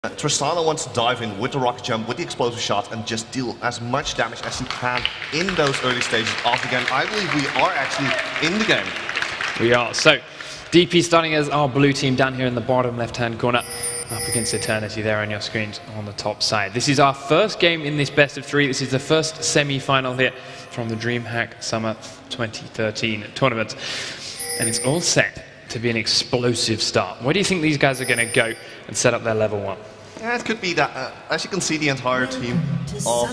Tristana wants to dive in with the rocket jump, with the explosive shot, and just deal as much damage as he can in those early stages of the game. I believe we are actually in the game. We are. So, DP starting as our blue team down here in the bottom left-hand corner, up against Eternity there on your screens on the top side. This is our first game in this best of 3. This is the first semi-final here from the DreamHack Summer 2013 tournament. And it's all set to be an explosive start. Where do you think these guys are going to go and set up their level 1? Yeah, it could be that, as you can see, the entire team of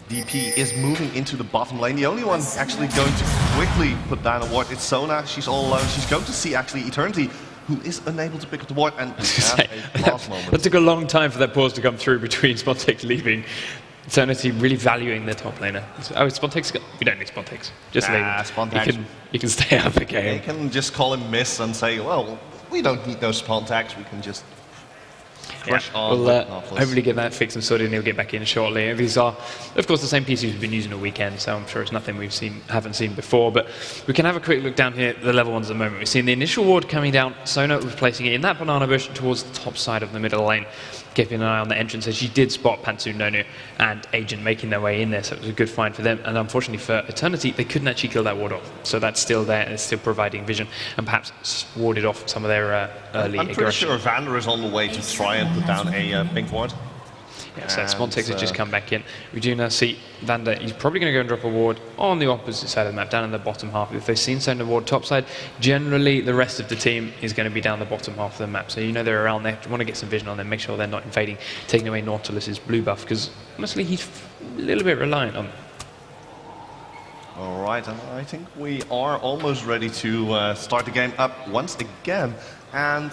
DP is moving into the bottom lane. The only one actually going to quickly put down a ward is Sona. She's all alone. She's going to see actually Eternity, who is unable to pick up the ward, and has a pause moment. That took a long time for that pause to come through between Spontex leaving. Eternity really valuing their top laner. Oh, Spontex, we don't need Spontex. Just leave him. You can stay out of the game. They can just call him Miss and say, well, we don't need those Spontex. We can just crush on. We'll hopefully get that fixed and sorted, and he'll get back in shortly. These are, of course, the same PCs we've been using all weekend, so I'm sure it's nothing haven't seen before. But we can have a quick look down here at the level 1s at the moment. We've seen the initial ward coming down, Sona was placing it in that banana bush towards the top side of the middle lane, keeping an eye on the entrance, as she did spot Pantsu, Nonu, and Agent making their way in there, so it was a good find for them. And unfortunately for Eternity, they couldn't actually kill that ward off, so that's still there, and it's still providing vision, and perhaps warded off some of their early aggression. I'm pretty sure Vander is on the way to try and put down a pink ward. Yeah, so Spontex has just come back in. We do now see Vander, he's probably going to go and drop a ward on the opposite side of the map, down in the bottom half. If they've seen Sona ward top side, generally the rest of the team is going to be down the bottom half of the map. So you know they're around there, you want to get some vision on them, make sure they're not invading, taking away Nautilus's blue buff, because honestly he's a little bit reliant on them. Alright, and I think we are almost ready to start the game up once again. And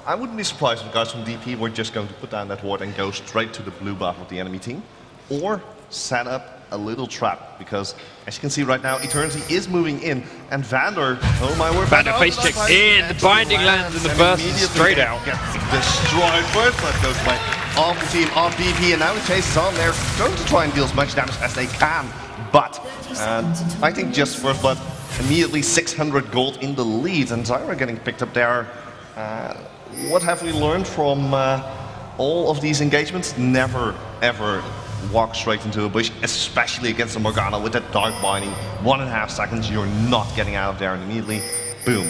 I wouldn't be surprised if the guys from DP were just going to put down that ward and go straight to the blue buff of the enemy team, or set up a little trap, because as you can see right now, Eternity is moving in, and Vander, oh my word, Vander face checks in, the binding lands in the burst straight out. Gets destroyed. First blood goes away off the team of DP, and now he chases on. They're going to try and deal as much damage as they can, but I think just first blood, immediately 600 gold in the lead, and Zyra getting picked up there. What have we learned from all of these engagements? Never, ever walk straight into a bush, especially against a Morgana with that dark binding. 1.5 seconds, you're not getting out of there, and immediately, boom.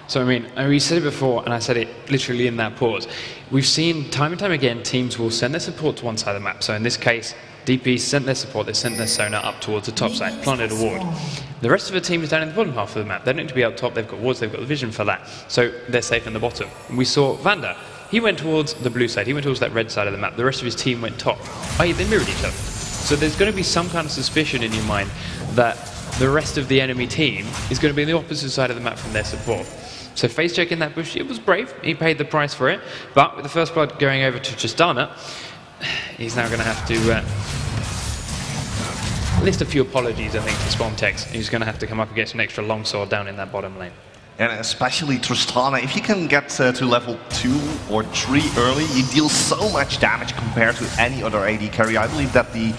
So I mean, we said it before, and I said it literally in that pause. We've seen time and time again, teams will send their support to one side of the map. So in this case, DP sent their support, they sent their Sona up towards the top side, planted a ward. The rest of the team is down in the bottom half of the map. They don't need to be up top, they've got wards, they've got the vision for that. So they're safe in the bottom. We saw Vander, he went towards the blue side, he went towards that red side of the map. The rest of his team went top. They mirrored each other. So there's going to be some kind of suspicion in your mind that the rest of the enemy team is going to be on the opposite side of the map from their support. So face check in that bush, it was brave, he paid the price for it, but with the first blood going over to Tristana, he's now going to have to list a few apologies, I think, to Spontex. He's going to have to come up against an extra longsword down in that bottom lane. And especially Tristana, if you can get to level 2 or 3 early, you deal so much damage compared to any other AD carry. I believe that the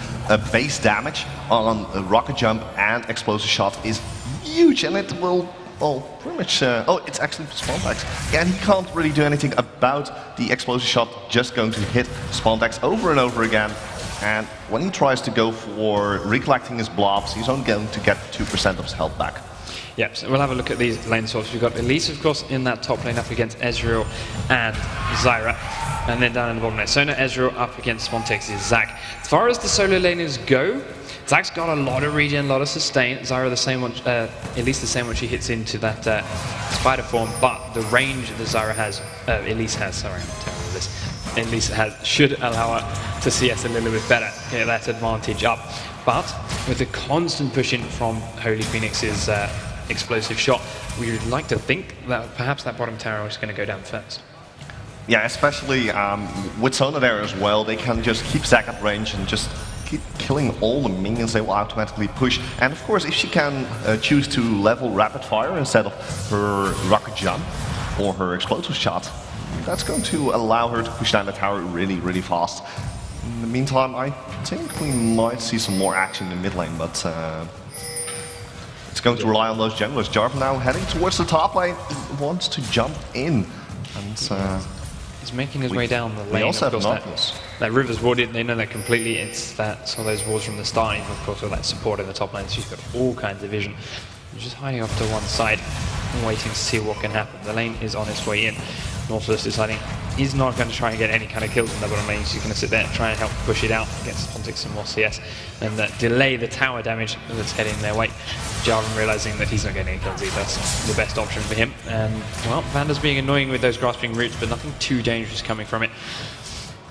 base damage on rocket jump and explosive shot is huge, and it will, well, pretty much, it's actually Spontex. Yeah, and he can't really do anything about the explosive shot, just going to hit Spontex over and over again. And when he tries to go for recollecting his blobs, he's only going to get 2% of his health back. Yep, so we'll have a look at these lane swaps. We've got Elise, of course, in that top lane up against Ezreal and Zyra. And then down in the bottom lane, Sona, Ezreal up against Spontex's Zac. As far as the solo laners go, Zac's got a lot of regen, a lot of sustain. Zyra the same one, Elise the same when she hits into that spider form, but the range that Zyra has, Elise has, sorry, I'm terrible at this. Elise should allow her to CS a little bit better, get that advantage up. But with the constant pushing from Holy Phoenix's explosive shot, we would like to think that perhaps that bottom tower is going to go down first. Yeah, especially with Sona there as well, they can just keep Zac at range and just keep killing all the minions. They will automatically push. And of course, if she can choose to level rapid fire instead of her rocket jump or her explosive shot, that's going to allow her to push down the tower really, really fast. In the meantime, I think we might see some more action in mid lane, but it's going to rely on those junglers. Jarvan now heading towards the top lane. He wants to jump in, and He's making his way down the lane. We also have of course, Nautilus. that River's warded, they know that completely. It's that some of those wards from the start, even of course with that support in the top lane. So she's got all kinds of vision. Just hiding off to one side and waiting to see what can happen. The lane is on its way in. Nautilus deciding he's not going to try and get any kind of kills in the bottom lane. He's going to sit there and try and help push it out, get Spontic some more CS, and delay the tower damage that's heading their way. Jarvan realizing that he's not getting any kills either. That's the best option for him. And, well, Vanda's being annoying with those grasping roots, but nothing too dangerous coming from it.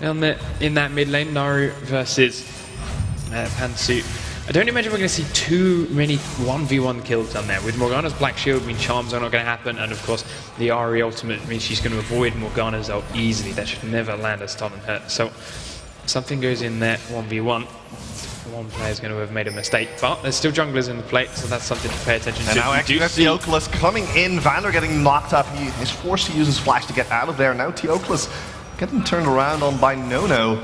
And in that mid lane, Naru versus Pantsu. I don't imagine we're going to see too many 1v1 kills done there. With Morgana's Black Shield, charms are not going to happen, and of course the Ahri ultimate means she's going to avoid Morgana's ult easily. That should never land a stun on her. So something goes in there 1v1. One player's going to have made a mistake, but there's still junglers in the play, so that's something to pay attention to. And now actually Teoclus coming in, Vander getting knocked up. He is forced to use his flash to get out of there. Now Teoclus getting turned around on by Nono,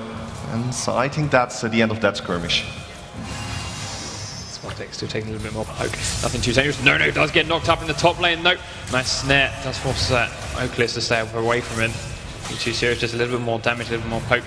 and so I think that's the end of that skirmish. Still taking a little bit more poke. Nothing too dangerous. No does get knocked up in the top lane. Nope. Nice snare. Does force Oakless to stay away from him. Not too serious. Just a little bit more damage, a little bit more poke.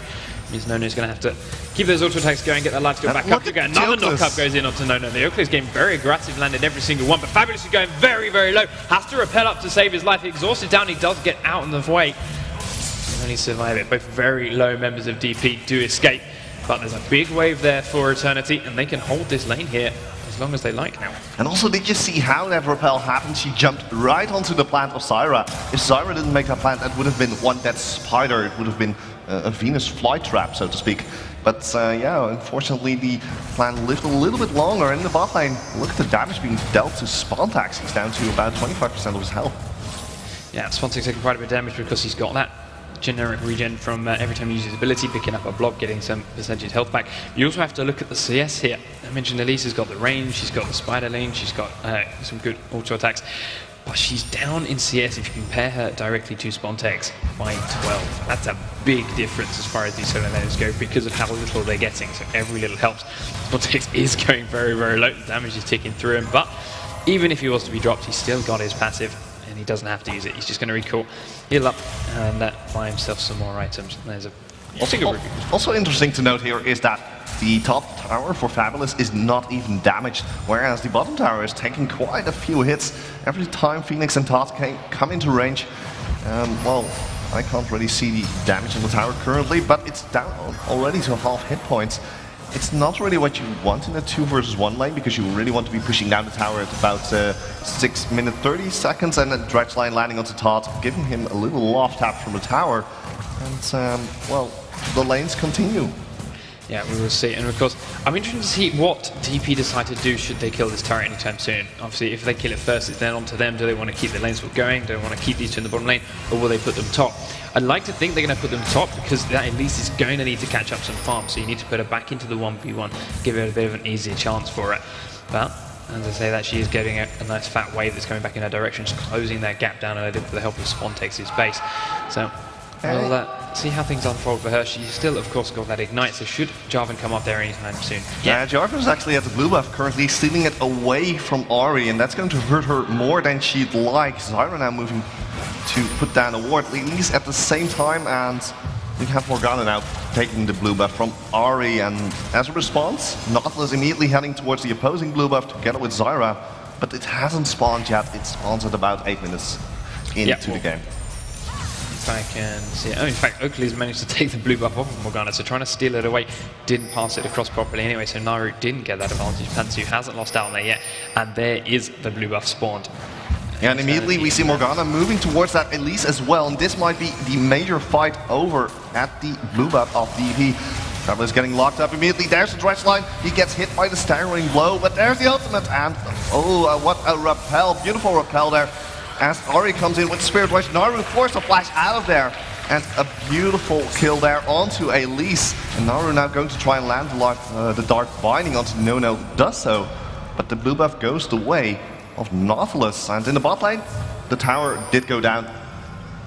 Means Nono's going to have to keep those auto attacks going, get that life steal back up. Another knock-up goes in onto Nono. The Oakless game very aggressive, landed every single one, but Fabulous is going very, very low. Has to rappel up to save his life. Exhausted down, he does get out in the way. And only survive it. Both very low members of DP do escape. But there's a big wave there for Eternity, and they can hold this lane here as long as they like now. And also, did you see how that rappel happened? She jumped right onto the plant of Zyra. If Zyra didn't make that plant, that would have been one dead spider. It would have been a Venus flytrap, so to speak. But yeah, unfortunately, the plant lived a little bit longer in the bot lane. Look at the damage being dealt to Spontax. He's down to about 25% of his health. Yeah, Spontax taking quite a bit of damage because he's got that generic regen from every time he uses his ability, picking up a block, getting some percentage health back. You also have to look at the CS here. I mentioned Elisa's got the range, she's got the spider lane, she's got some good auto attacks, but she's down in CS if you compare her directly to Spontax by 12. That's a big difference as far as these solo laners go because of how little they're getting, so every little helps. Spontax is going very, very low, the damage is ticking through him, but even if he was to be dropped, he's still got his passive. And he doesn't have to use it. He's just going to recall, heal up, and buy himself some more items. There's a also interesting to note here is that the top tower for Fabulous is not even damaged, whereas the bottom tower is taking quite a few hits every time Phoenix and Todd come into range. Well, I can't really see the damage on the tower currently, but it's down already to half hit points. It's not really what you want in a 2 versus 1 lane, because you really want to be pushing down the tower at about 6 minutes 30 seconds, and then Dredge line landing onto Todd, giving him a little loft tap from the tower. And, well, the lanes continue. Yeah, we will see. And of course, I'm interested to see what DP decide to do should they kill this turret anytime soon. Obviously, if they kill it first, it's then on to them. Do they want to keep the lane swap going? Do they want to keep these two in the bottom lane? Or will they put them top? I'd like to think they're going to put them top because that at least is going to need to catch up some farm. So you need to put her back into the 1v1, give her a bit of an easier chance for it. But as I say that, she is getting a nice fat wave that's coming back in her direction, just closing that gap down a little with the help of Spontax's base. So we'll see how things unfold for her. She's still, of course, got that ignite, so should Jarvan come up there anytime soon? Yeah, Jarvan's actually at the blue buff, currently stealing it away from Ahri, and that's going to hurt her more than she'd like. Zyra now moving to put down a ward, at least at the same time, and we have Morgana now taking the blue buff from Ahri, and as a response, Nautilus immediately heading towards the opposing blue buff together with Zyra, but it hasn't spawned yet. It spawns at about 8 minutes into the game. If I can see, oh, in fact, Oakley's managed to take the blue buff off of Morgana, so trying to steal it away, didn't pass it across properly anyway, so Naru didn't get that advantage. Pantsu hasn't lost out on there yet, and there is the blue buff spawned. Yeah, and immediately we see Morgana moving towards that Elise as well, and this might be the major fight over at the blue buff of DP. Fabulous getting locked up immediately. There's the Dredge line. He gets hit by the staggering blow, but there's the ultimate, and oh, what a rappel, beautiful rappel there. As Ahri comes in with Spirit Wedge, Naru forced a flash out of there, and a beautiful kill there onto Elise. And Naru now going to try and land the Dark Binding onto Nono, does so, but the blue buff goes the way of Nautilus. And in the bot lane, the tower did go down.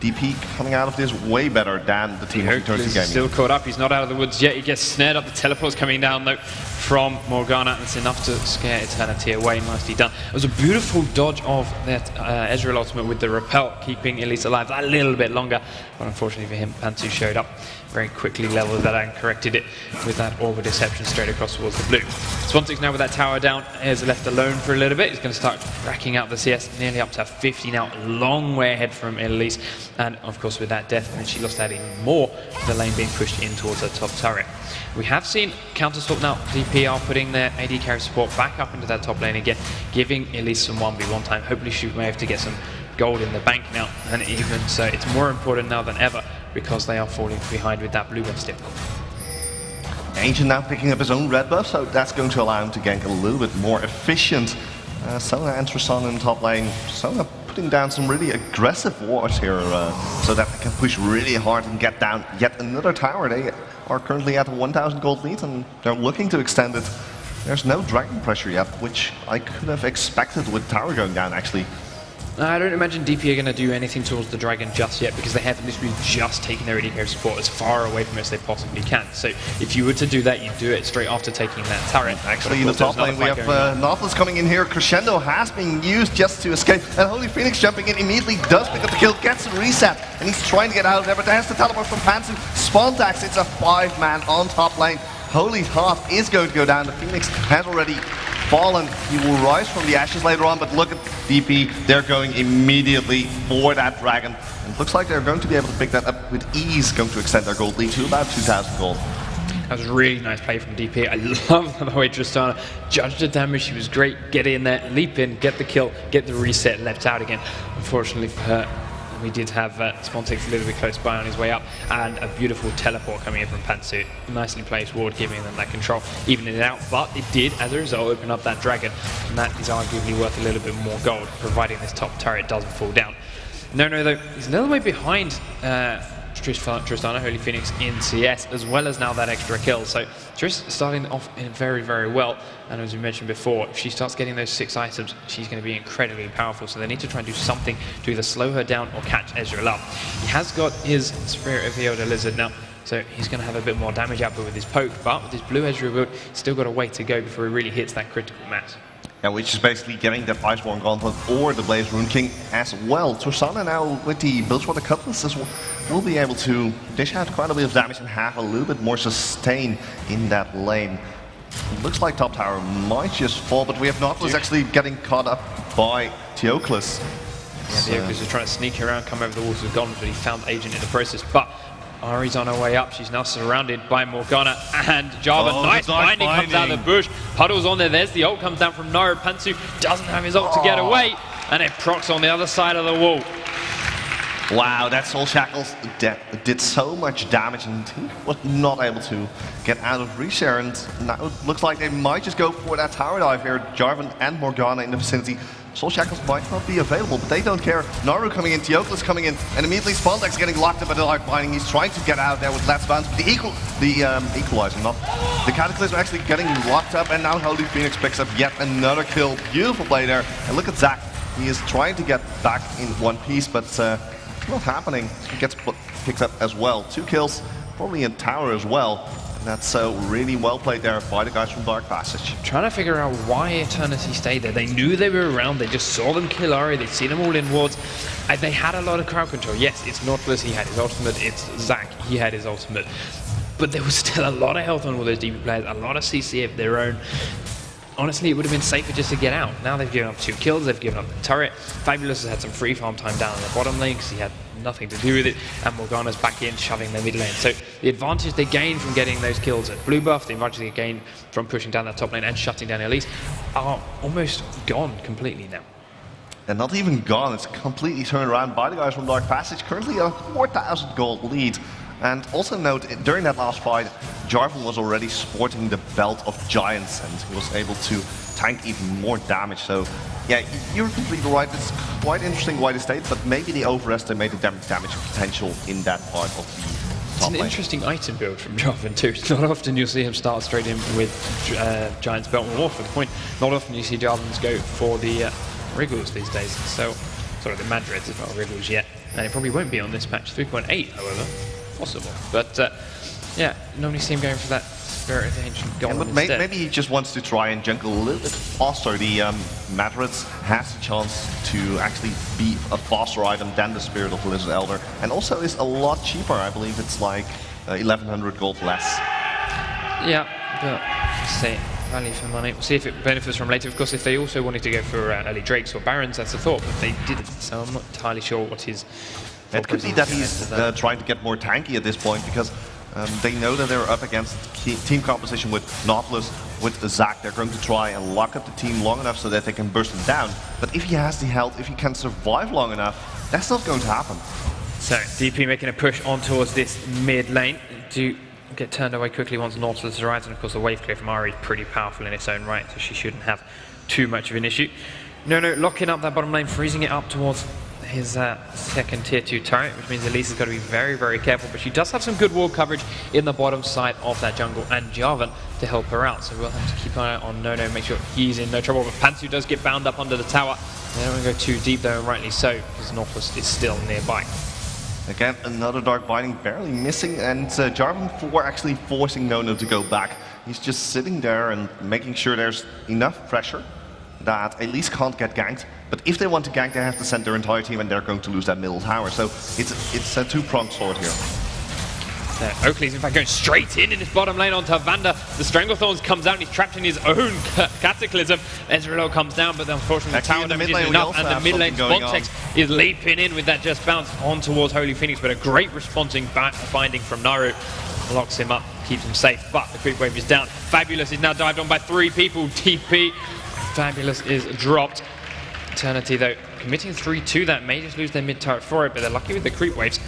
DP coming out of this way better than the team of Eternity Gaming. Still caught up. He's not out of the woods yet. He gets snared up. The teleport's coming down though from Morgana. It's enough to scare Eternity away. Nicely done. It was a beautiful dodge of that Ezreal ultimate with the repel, keeping Elise alive a little bit longer. But unfortunately for him, Pantu showed up very quickly, leveled that and corrected it with that Orb of Deception straight across towards the blue. Swanstic's now with that tower down, is left alone for a little bit. He's going to start racking out the CS, nearly up to 50 now, long way ahead from Elise. And of course with that death, and she lost that even more, the lane being pushed in towards her top turret. We have seen Counterswap now. DP are putting their AD carry support back up into that top lane again, giving Elise some 1v1 time. Hopefully she may have to get some gold in the bank now, and even so it's more important now than ever because they are falling behind with that blue buff still. Ancient now picking up his own red buff, so that's going to allow him to gank a little bit more efficient. Sona and Tristan in the top lane. Sona putting down some really aggressive wards here so that they can push really hard and get down yet another tower. They are currently at a 1,000 gold lead and they're looking to extend it. There's no dragon pressure yet, which I could have expected with tower going down actually. I don't imagine DP are going to do anything towards the dragon just yet because they have literally just taken their AD carry support as far away from it as they possibly can. So if you were to do that, you'd do it straight after taking that turret. Actually, in the top lane, we have Nautilus coming in here. Crescendo has been used just to escape. And Holy Phoenix jumping in immediately does pick up the kill, gets a reset. And he's trying to get out of there, but there's the teleport from Pansu. Spontax, it's a 5-man on top lane. Holy Half is going to go down. The Phoenix has already fallen. He will rise from the ashes later on, but look at DP. They're going immediately for that dragon. And it looks like they're going to be able to pick that up with ease, going to extend their gold lead to about 2,000 gold. That was a really nice play from DP. I love the way Tristana judged the damage. She was great. Get in there, leap in, get the kill, get the reset, left out again. Unfortunately for her, we did have Spontax a little bit close by on his way up, and a beautiful teleport coming in from Pansu. Nicely placed ward, giving them that control, evening it out, but it did, as a result, open up that dragon, and that is arguably worth a little bit more gold, providing this top turret doesn't fall down. No, though, he's a little way behind Tristana, Holy Phoenix in CS, as well as now that extra kill. So Triss starting off in very, very well. And as we mentioned before, if she starts getting those 6 items, she's going to be incredibly powerful. So they need to try and do something to either slow her down or catch Ezreal up. He has got his Spirit of the Elder Lizard now, so he's going to have a bit more damage output with his poke. But with his blue Ezreal build, he's still got a way to go before he really hits that critical mass. Yeah, which is basically getting the Iceborne Gauntlet or the Blaze Rune King as well. Tristana now with the builds for the Cutlass will be able to dish out quite a bit of damage and have a little bit more sustain in that lane. It looks like top tower might just fall, but we have Nautilus actually getting caught up by Theoclus. Yeah, Theoclus is trying to sneak around, come over the walls of Goblins, but he found Agent in the process. But Ari's on her way up. She's now surrounded by Morgana and Java. Nice binding comes out of the bush. Puddle's on there. There's the ult comes down from Naru. Pansu doesn't have his ult to get away, and it procs on the other side of the wall. Wow, that Soul Shackles did so much damage, and he was not able to get out of reach there. And now it looks like they might just go for that tower dive here. Jarvan and Morgana in the vicinity. Soul Shackles might not be available, but they don't care. Naru coming in, Theoclus coming in, and immediately Spontax getting locked up by the life binding. He's trying to get out there with Let's Bounce, but the equalizer, not the Cataclysm, actually getting locked up, and now Holy Phoenix picks up yet another kill. Beautiful play there, and look at Zac. He is trying to get back in one piece, but it's not happening. He gets picked up as well. 2 kills, probably in tower as well. That's really well played there by the guys from Dark Passage. Trying to figure out why Eternity stayed there. They knew they were around. They just saw them kill Ari. They'd seen them all in wards. And they had a lot of crowd control. Yes, it's Nautilus. He had his ultimate. It's Zac. He had his ultimate. But there was still a lot of health on all those DP players. A lot of CC of their own. Honestly, it would have been safer just to get out. Now they've given up 2 kills. They've given up the turret. Fabulous has had some free farm time down in the bottom lane because he had nothing to do with it, and Morgana's back in, shoving their mid lane. So the advantage they gain from getting those kills at blue buff, the advantage they gain from pushing down that top lane and shutting down Elise, are almost gone completely now. And not even gone, it's completely turned around by the guys from Dark Passage, currently a 4,000 gold lead. And also note, during that last fight, Jarvan was already sporting the Belt of Giants, and he was able to tank even more damage. So yeah, you're completely right. It's quite interesting why they stayed, but maybe they overestimated damage potential in that part of the top lane. It's an interesting item build from Jarvan too. It's not often you'll see him start straight in with Giant's Belt, or more for the point, not often you see Jarvans go for the Wriggles these days. So, sorry, the Madreds, it's not Wriggles yet. And it probably won't be on this patch. 3.8, however, possible. But yeah, normally see him going for that Spirit of the Ancient Golem but instead. maybe he just wants to try and jungle a little bit faster. The Madras has a chance to actually be a faster item than the Spirit of the Lizard Elder, and also is a lot cheaper. I believe it's like 1100 gold less. Yeah, but say value for money. We'll see if it benefits from later. Of course, if they also wanted to go for early Drakes or Barons, that's a thought, but they didn't. So I'm not entirely sure what his. It could be that he's trying to get more tanky at this point, because they know that they're up against team composition with Nautilus, with Zac. They're going to try and lock up the team long enough so that they can burst him down. But if he has the health, if he can survive long enough, that's not going to happen. So DP making a push on towards this mid lane to get turned away quickly once Nautilus arrives, and of course the wave clear from Ari is pretty powerful in its own right, so she shouldn't have too much of an issue. No, locking up that bottom lane, freezing it up towards his second tier 2 turret, which means Elise has got to be very, very careful, but she does have some good wall coverage in the bottom side of that jungle, and Jarvan to help her out, so we'll have to keep an eye on Nono, make sure he's in no trouble. But Pantsu does get bound up under the tower. They don't want to go too deep though, and rightly so, because Nautilus is still nearby. Again, another Dark Binding barely missing, and Jarvan actually forcing Nono to go back. He's just sitting there and making sure there's enough pressure that Elise can't get ganked. But if they want to gank, they have to send their entire team, and they're going to lose that middle tower. So it's a two-pronged sword here. Oakley's in fact going straight in his bottom lane onto Vander. The Stranglethorns comes out and he's trapped in his own Cataclysm. Ezreal comes down, but unfortunately the tower damage is enough, and the mid lane Spontex is leaping in with that just bounce on towards Holy Phoenix, but a great responding binding from Naru. Locks him up, keeps him safe, but the creep wave is down. Fabulous is now dived on by 3 people. TP. Fabulous is dropped. Eternity though, committing 3 to that, may just lose their mid turret for it, but they're lucky with the creep waves.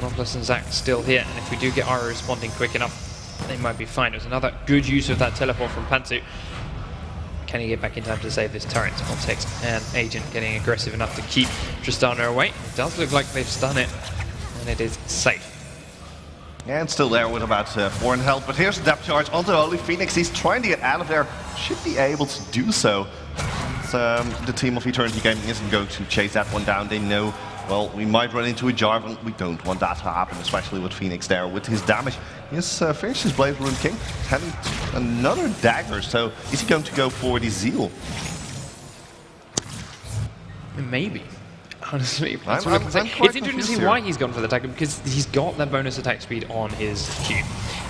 Nautilus and Zac still here, and if we do get Aura responding quick enough, they might be fine. It was another good use of that teleport from Pantsu. Can he get back in time to save this turret? Spontex and Agent getting aggressive enough to keep Tristana away. It does look like they've stun it, and it is safe. Yeah, it's still there with about 4 in health, but here's the depth charge onto Holy Phoenix. He's trying to get out of there, should be able to do so. The team of Eternity Gaming isn't going to chase that one down. They know, well, we might run into a Jarvan. We don't want that to happen, especially with Phoenix there. With his damage, he has finished his Blade Rune King, having another dagger. So is he going to go for the Zeal? Maybe. Honestly, it's interesting to see why he's gone for the dagger, because he's got that bonus attack speed on his Q.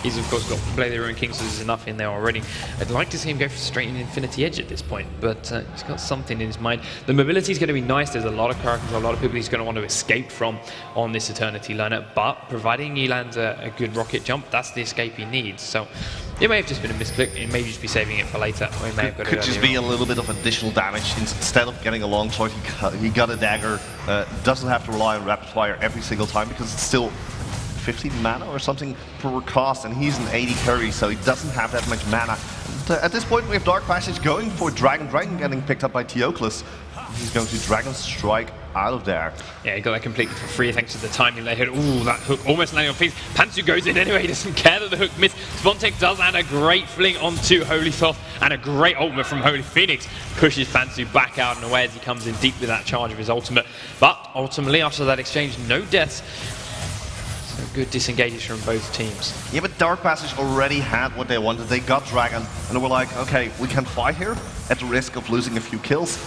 He's of course got Blade the Ruined King, so there's enough in there already. I'd like to see him go for straight in Infinity Edge at this point, but he's got something in his mind. The mobility is going to be nice. There's a lot of characters, a lot of people he's going to want to escape from on this Eternity lineup, but providing he lands a good rocket jump, that's the escape he needs. So it may have just been a misclick. It may just be saving it for later. Or he may have got could just be a little bit of additional damage. Instead of getting a long sword, he got a dagger. Doesn't have to rely on rapid fire every single time, because it's still 15 mana or something per cast, and he's an 80 carry, so he doesn't have that much mana. And, at this point, we have Dark Passage going for Dragon. Dragon getting picked up by Theoclus. He's going to Dragon Strike out of there. Yeah, he got that completely for free thanks to the timing they hit. Ooh, that hook almost landing on Phoenix. Pantsu goes in anyway, he doesn't care that the hook missed. Spontex does add a great fling onto Holy Thoth, and a great ultimate from Holy Phoenix pushes Pantsu back out and away as he comes in deep with that charge of his ultimate. But ultimately, after that exchange, no deaths. So good disengages from both teams. Yeah, but Dark Passage already had what they wanted. They got Dragon, and they were like, okay, we can fight here at the risk of losing a few kills,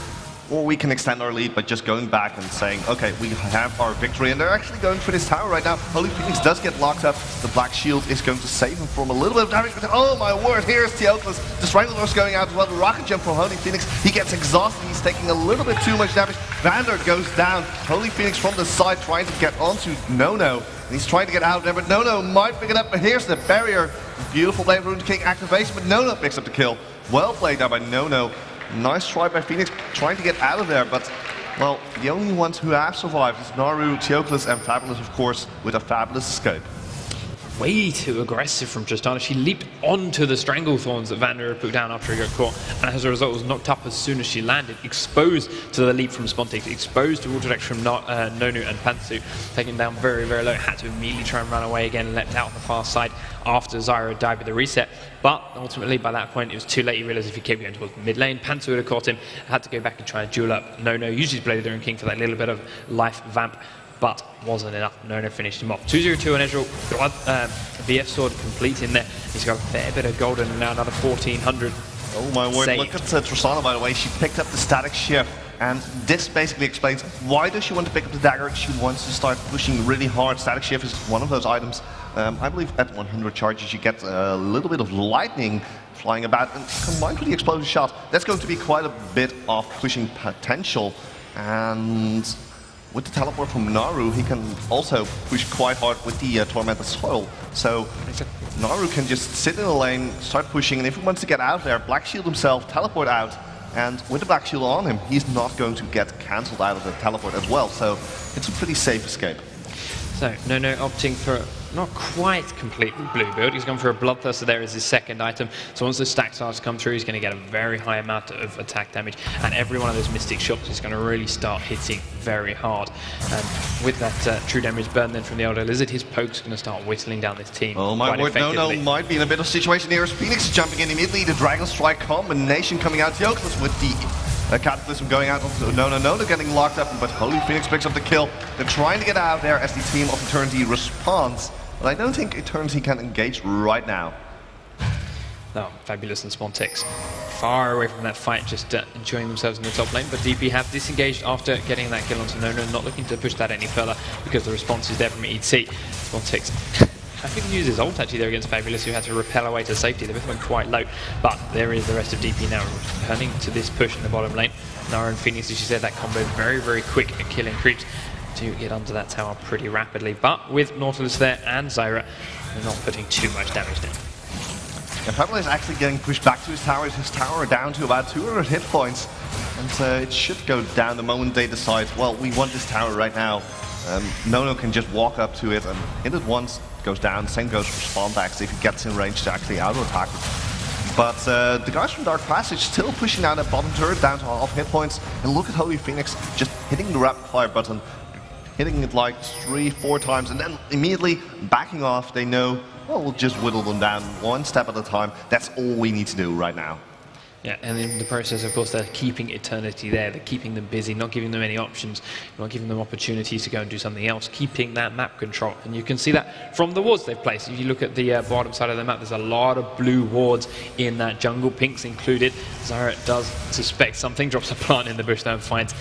or we can extend our lead by just going back and saying, okay, we have our victory. And they're actually going for this tower right now. Holy Phoenix does get locked up. The Black Shield is going to save him from a little bit of damage. But oh my word, here's Theoclus. The Stranglethorn's going out as well. The rocket jump from Holy Phoenix. He gets exhausted. He's taking a little bit too much damage. Vander goes down. Holy Phoenix from the side trying to get onto Nono. And he's trying to get out of there, but Nono might pick it up. But here's the barrier. Beautiful Blade Rune King activation, but Nono picks up the kill. Well played there by Nono. Nice try by Phoenix, trying to get out of there, but, well, the only ones who have survived is Naru, Theoclus, and Fabulous, of course, with a fabulous escape. Way too aggressive from Tristana. She leaped onto the Stranglethorns that Vander put down after he got caught, and as a result was knocked up as soon as she landed, exposed to the leap from Spontex, exposed to auto-dex from Nonu and Pantsu, taken down very, very low, had to immediately try and run away again, leapt out on the far side after Zyra died with the reset. But ultimately, by that point, it was too late. He realized if he kept going towards the mid lane, Pantsu would have caught him, had to go back and try and duel up Nono, used his Blade of the Ruined King for that little bit of life vamp. but wasn't enough. Nono finished him off. 2-0-2 on Ezreal. Blood, VF Sword complete in there. He's got a fair bit of gold and now another 1400. Oh my word, saved. look at Tristana, by the way. She picked up the static shift, and this basically explains why does she want to pick up the dagger. She wants to start pushing really hard. Static shift is one of those items. I believe at 100 charges you get a little bit of lightning flying about, and combined with the explosive shot, that's going to be quite a bit of pushing potential. And with the teleport from Naru, he can also push quite hard with the Tormented Soil. So Naru can just sit in the lane, start pushing, and if he wants to get out there, Black Shield himself, teleport out, and with the Black Shield on him, he's not going to get cancelled out of the teleport as well. So it's a pretty safe escape. So Nono opting for not quite completely blue build. He's gone for a Bloodthirster there as his second item. So once the stack starts to come through, he's going to get a very high amount of attack damage. And every one of those Mystic Shots is going to really start hitting very hard. And with that true damage burn then from the Elder Lizard, his poke's going to start whistling down this team. Oh my word, Nono might be in a bit of a situation here as Phoenix is jumping in immediately. The Dragon Strike combination coming out. Yokeless with the Cataclysm going out onto Nono getting locked up, but Holy Phoenix picks up the kill. They're trying to get out there as the team of Eternity responds. But I don't think Eternity can engage right now. No, Fabulous and Spontex far away from that fight, just enjoying themselves in the top lane. But DP have disengaged after getting that kill onto Nono, not looking to push that any further because the response is there from ET. Spontex, I think he used his ult actually there against Fabulous, who had to repel away to safety. They both went quite low, but there is the rest of DP now returning to this push in the bottom lane. Nara and Phoenix, as you said, that combo very, very quick at killing creeps to get onto that tower pretty rapidly. But with Nautilus there and Zyra, they're not putting too much damage down. Yeah, Fabulous is actually getting pushed back to his tower down to about 200 hit points. And it should go down the moment they decide, well, we want this tower right now. Nono can just walk up to it and hit it once, goes down. Same goes for Spontex if he gets in range to actually auto-attack it. But the guys from Dark Passage still pushing down that bottom turret down to half hit points. And look at Holy Phoenix just hitting the rapid fire button, hitting it like 3-4 times, and then immediately backing off. They know, well, we'll just whittle them down one step at a time. That's all we need to do right now. Yeah, and in the process, of course, they're keeping Eternity there. They're keeping them busy, not giving them any options, not giving them opportunities to go and do something else, keeping that map control. And you can see that from the wards they've placed. If you look at the bottom side of the map, there's a lot of blue wards in that jungle, pinks included. Zyra does suspect something, drops a plant in the bush, then finds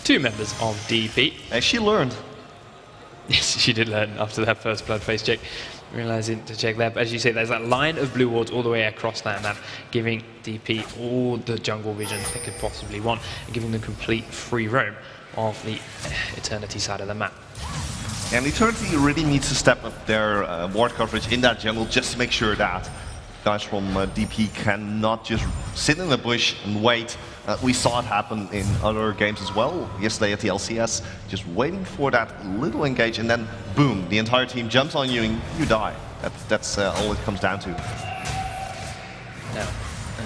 two members of DP. And she learned. Yes, she did learn after that first blood face check. Realizing to check that, but as you say, there's that line of blue wards all the way across that map, giving DP all the jungle vision they could possibly want, and giving them complete free roam of the Eternity side of the map. And Eternity really needs to step up their ward coverage in that jungle just to make sure that guys from DP cannot just sit in the bush and wait. We saw it happen in other games as well, yesterday at the LCS, just waiting for that little engage, and then boom, the entire team jumps on you and you die. That's all it comes down to. Now,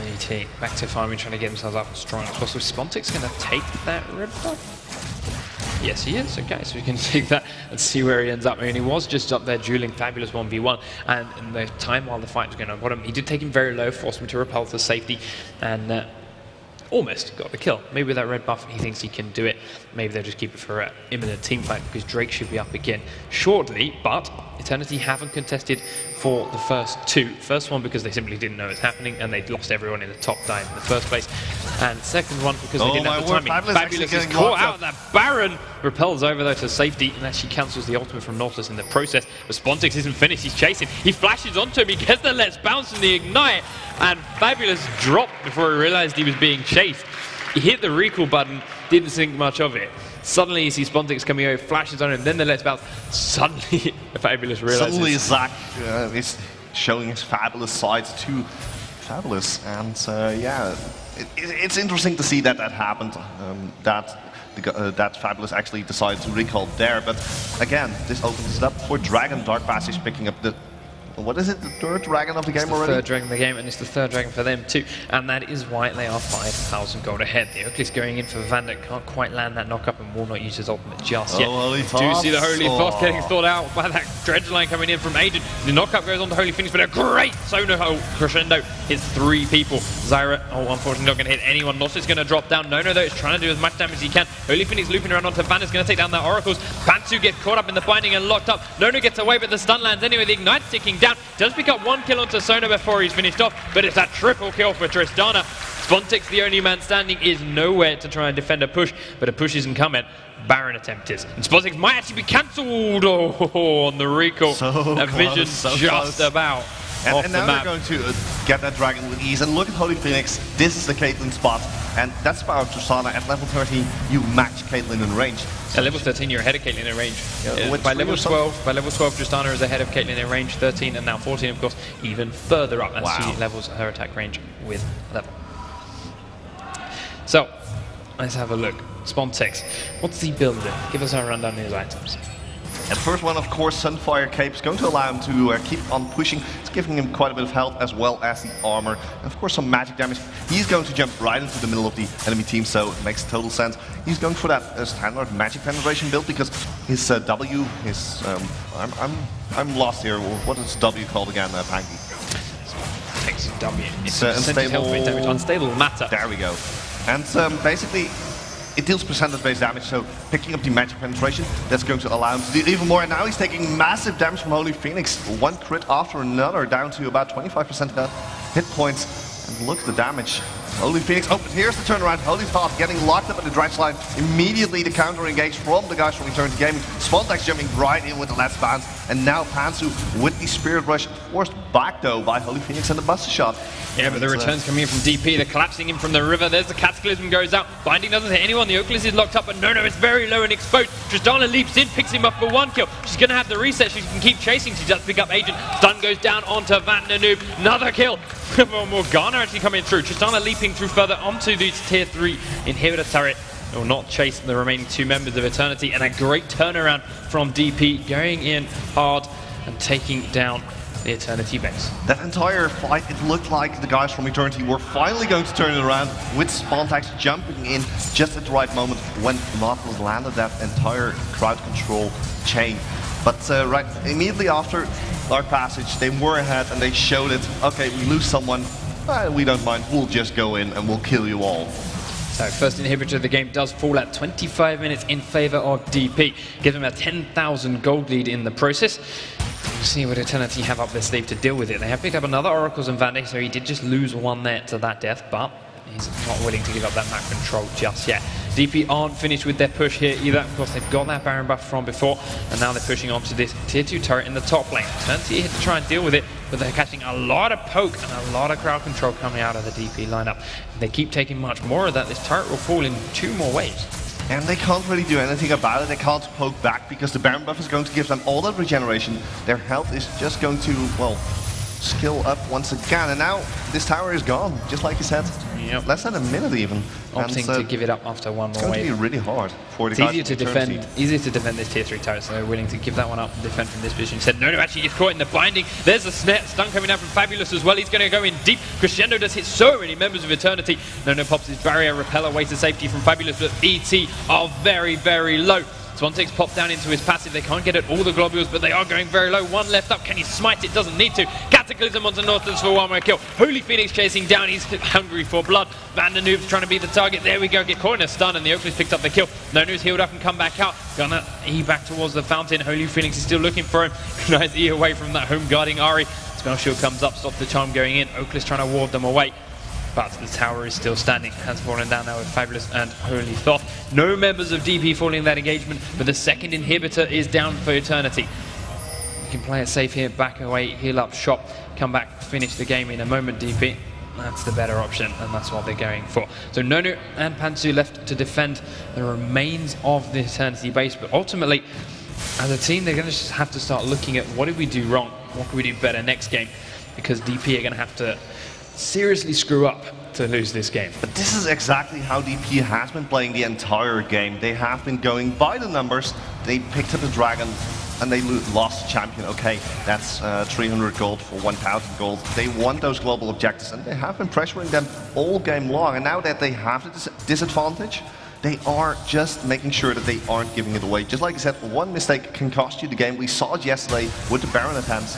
ET back to farming, trying to get themselves up as strong as possible. Spontex going to take that red buff? Yes, he is. Okay, so we can take that and see where he ends up. I mean, he was just up there dueling Fabulous 1v1, and in the time while the fight was going on bottom, he did take him very low, forced him to repel to safety, and almost got the kill. Maybe with that red buff, he thinks he can do it. Maybe they'll just keep it for an imminent team fight because Drake should be up again shortly. But Eternity haven't contested for the first two. First one because they simply didn't know it was happening and they'd lost everyone in the top dive in the first place. And second one because they didn't have the timing. Fabulous is caught out. That Baron repels over though to safety and actually cancels the ultimate from Nautilus in the process. But Spontex isn't finished. He's chasing. He flashes onto him. He gets the Let's Bounce in the Ignite. And Fabulous dropped before he realized he was being chased. He hit the recall button, didn't think much of it. Suddenly you see Spontex coming over, flashes on him, then the Let's Bounce. Suddenly Fabulous realizes. Suddenly Zach is showing his Fabulous side to Fabulous. And yeah, it's interesting to see that happened, that Fabulous actually decided to recall there. But again, this opens it up for Dragon Dark Passage picking up the what is it, the third dragon of the game It's the already? third dragon of the game, and it's the third dragon for them too. And that is why they are 5,000 gold ahead. The Oakley's going in for Vander, can't quite land that knock-up and will not use his ultimate just yet. Holy Do Thoughts. see the Holy Thoughts getting thought out by that dredge line coming in from Agent. The knock-up goes on to Holy Phoenix, but a great Sono crescendo hits 3 people. Zyra, unfortunately not going to hit anyone. Noss is going to drop down. Nono though is trying to do as much damage as he can. Holy Phoenix looping around onto Vander's going to take down that Oracles. Pantsu gets caught up in the binding and locked up. Nono gets away, but the stun lands anyway. The Ignite's ticking down. Does pick up 1 kill onto Sono before he's finished off, but it's a triple kill for Tristana. Spontex, the only man standing, is nowhere to try and defend a push, but a push isn't coming. Baron attempt is. And Spontex might actually be cancelled on the recall. So Vision so just about off and the now map. they're going to get that dragon with ease. And look at Holy Phoenix. This is the Caitlyn spot. And that's about Tristana. At level 13, you match Caitlyn in range. At level 13, you're ahead of Caitlyn in range. By level 12, Tristana is ahead of Caitlyn in range. 13 and now 14, of course, even further up as she levels her attack range with level. So, let's have a look. Spontex, what's he building? Give us a rundown of his items. And the first one, of course, Sunfire Cape is going to allow him to keep on pushing. It's giving him quite a bit of health as well as the armor. And of course, some magic damage. He's going to jump right into the middle of the enemy team, so it makes total sense. He's going for that standard magic penetration build because his W, his I'm lost here. What is W called again, Panky? Takes W. It's unstable. Unstable matter. There we go. And basically, it deals percentage-based damage, so picking up the magic penetration, that's going to allow him to do even more. And now he's taking massive damage from Holy Phoenix. 1 crit after another, down to about 25% hit points. And look at the damage. Holy Phoenix, oh, but here's the turnaround. Holy Thought getting locked up at the dredge line. Immediately the counter engage from the guys from Eternity Gaming. Spontex jumping right in with the last bounce. And now Pantsu with the Spirit Rush, forced back though by Holy Phoenix and the Buster Shot. Yeah, but the return's coming in from DP. They're collapsing in from the river. There's the Cataclysm goes out. Binding doesn't hit anyone. The Oakley's is locked up, but no, it's very low and exposed. Tristana leaps in, picks him up for 1 kill. She's going to have the reset. She can keep chasing. She does pick up Agent. Stun goes down onto Vandanoob. Another kill. Morgana actually coming through. Tristana leaping through further onto the tier 3 inhibitor turret. Will not chase the remaining 2 members of Eternity. And a great turnaround from DP, going in hard and taking down the Eternity base. That entire fight, it looked like the guys from Eternity were finally going to turn it around, with Spontex jumping in just at the right moment when Nautilus landed that entire crowd control chain. But right immediately after Dark Passage, they were ahead and they showed it. Okay, we lose someone, we don't mind, we'll just go in and we'll kill you all. So first inhibitor of the game does fall at 25 minutes in favor of DP. Give them a 10,000 gold lead in the process. We'll see what Eternity have up their sleeve to deal with it. They have picked up another Oracles and Vander, so he did just lose 1 there to that death, but he's not willing to give up that map control just yet. DP aren't finished with their push here either. Of course, they've got that Baron buff from before, and now they're pushing onto this tier 2 turret in the top lane. Eternity here to try and deal with it, but they're catching a lot of poke and a lot of crowd control coming out of the DP lineup. If they keep taking much more of that, this turret will fall in 2 more waves. And they can't really do anything about it. They can't poke back because the Baron buff is going to give them all that regeneration. Their health is just going to, well, skill up once again. And now this tower is gone, just like you said. Yep. Less than a minute even. Opting to give it up after 1 more wave. It's going to be really hard for the guys. Easier to defend this tier 3 turret, so they're willing to give that one up and defend from this position. He said, no, actually gets caught in the binding. There's a stun coming down from Fabulous as well. He's going to go in deep. Crescendo does hit so many members of Eternity. No pops his barrier, repel away to safety from Fabulous, but ET are very, very low. Spontex popped down into his passive. They can't get at all the globules, but they are going very low. 1 left up. Can he smite it? Doesn't need to. Cataclysm onto Nautilus for 1 more kill. Holy Phoenix chasing down. He's hungry for blood. Vandernoob's trying to be the target. There we go. Get caught in a stun, and the Oakley's picked up the kill. Nonu's healed up and come back out. Gonna E back towards the fountain. Holy Phoenix is still looking for him. Nice E away from that home guarding Ari. Spell shield comes up, stops the charm going in. Oakley's trying to ward them away. But the tower is still standing. Has fallen down now with Fabulous and Holy Thoth. No members of DP falling in that engagement, but the second inhibitor is down for Eternity. You can play it safe here, back away, heal up, shop, come back, finish the game in a moment, DP. That's the better option, and that's what they're going for. So Nonu and Pantsu left to defend the remains of the Eternity base, but ultimately, as a team, they're going to just have to start looking at what did we do wrong, what can we do better next game, because DP are going to have to seriously screw up to lose this game. But this is exactly how DP has been playing the entire game. They have been going by the numbers. They picked up a dragon and they lost champion. Okay, that's 300 gold for 1,000 gold. They want those global objectives, and they have been pressuring them all game long. And now that they have the disadvantage, they are just making sure that they aren't giving it away. Just like I said, one mistake can cost you the game. We saw it yesterday with the Baron attempts,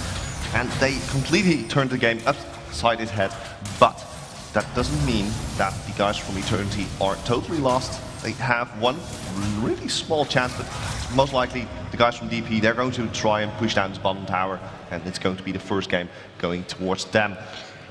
and they completely turned the game upside its head. But that doesn't mean that the guys from Eternity are totally lost. They have one really small chance, but most likely the guys from DP, they're going to try and push down this bottom tower, and it's going to be the first game going towards them.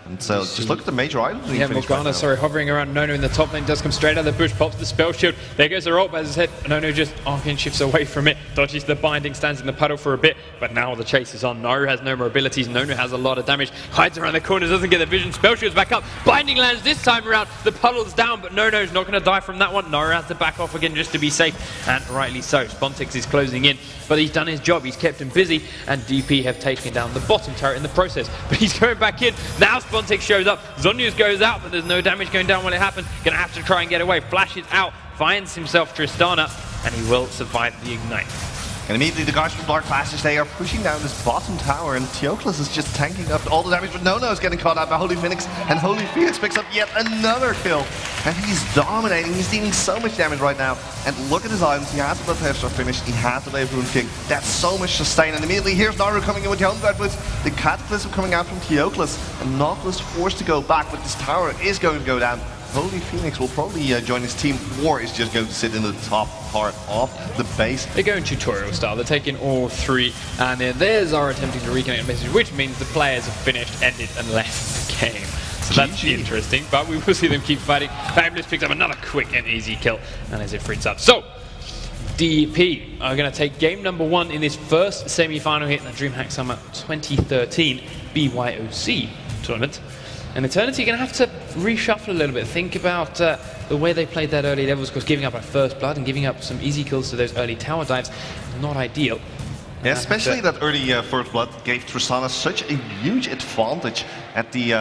And so just look at the major items. Yeah, Morgana, sorry, hovering around Nono in the top lane, does come straight out of the bush, pops the spell shield. There goes the ult, but as I said, Nono just arcane shifts away from it, dodges the binding, stands in the puddle for a bit, but now the chase is on. Naru has no more abilities, Nono has a lot of damage, hides around the corners, doesn't get the vision, spell shield's back up, binding lands this time around, the puddle's down, but Nono's not going to die from that one. Naru has to back off again just to be safe, and rightly so. Spontix is closing in, but he's done his job, he's kept him busy, and DP have taken down the bottom turret in the process, but he's going back in. Now Spontix shows up, Zhonya's goes out, but there's no damage going down when it happens. Gonna have to try and get away. Flashes out, finds himself Tristana, and he will survive the ignite. And immediately the guys from Dark Classes, they are pushing down this bottom tower, and Theocles is just tanking up all the damage, but Nono is getting caught out by Holy Phoenix, and Holy Phoenix picks up yet another kill. And he's dominating, he's dealing so much damage right now. And look at his items, he has the Bloodthirster finished, he has the Wave Rune King. That's so much sustain, and immediately here's Naru coming in with the Home Guard Blitz. The Cataclysm coming out from Theocles, and Nautilus forced to go back, but this tower is going to go down. Holy Phoenix will probably join his team, or is just going to sit in the top part of the base. They're going tutorial style, they're taking all three, and then there's our attempting to reconnect a message, which means the players have finished, ended, and left the game. So that's interesting, but we will see them keep fighting. Fabulous picks up another quick and easy kill, and as it frees up. So, DP are going to take game number 1 in this first semi-final hit in the DreamHack Summer 2013 BYOC tournament. And Eternity are going to have to reshuffle a little bit. Think about the way they played that early levels, because giving up a first blood and giving up some easy kills to those early tower dives, not ideal. Yeah, especially that early first blood gave Tristana such a huge advantage at the